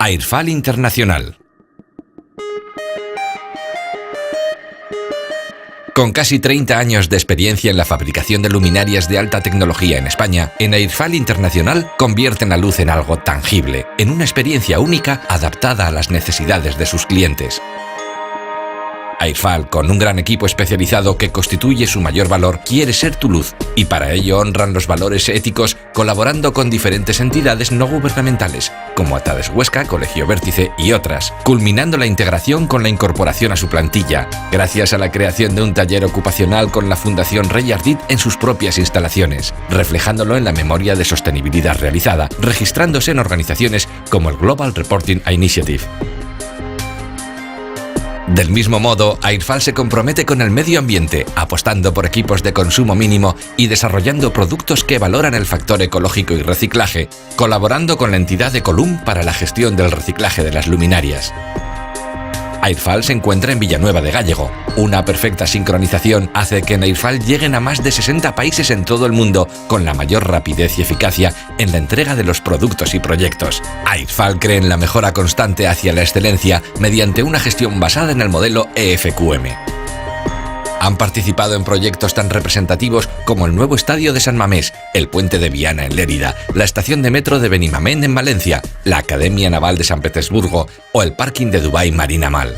Airfal Internacional. Con casi 30 años de experiencia en la fabricación de luminarias de alta tecnología en España, en Airfal Internacional convierten la luz en algo tangible, en una experiencia única adaptada a las necesidades de sus clientes. Airfal, con un gran equipo especializado que constituye su mayor valor, quiere ser tu luz, y para ello honran los valores éticos colaborando con diferentes entidades no gubernamentales, como Atades Huesca, Colegio Vértice y otras, culminando la integración con la incorporación a su plantilla, gracias a la creación de un taller ocupacional con la Fundación Rey Ardit en sus propias instalaciones, reflejándolo en la memoria de sostenibilidad realizada, registrándose en organizaciones como el Global Reporting Initiative. Del mismo modo, Airfal se compromete con el medio ambiente, apostando por equipos de consumo mínimo y desarrollando productos que valoran el factor ecológico y reciclaje, colaborando con la entidad Ecolum para la gestión del reciclaje de las luminarias. Airfal se encuentra en Villanueva de Gállego. Una perfecta sincronización hace que en Airfal lleguen a más de 60 países en todo el mundo con la mayor rapidez y eficacia en la entrega de los productos y proyectos. Airfal cree en la mejora constante hacia la excelencia mediante una gestión basada en el modelo EFQM. Han participado en proyectos tan representativos como el nuevo estadio de San Mamés, el puente de Viana en Lérida, la estación de metro de Benimamén en Valencia, la Academia Naval de San Petersburgo o el parking de Dubái Marina Mal.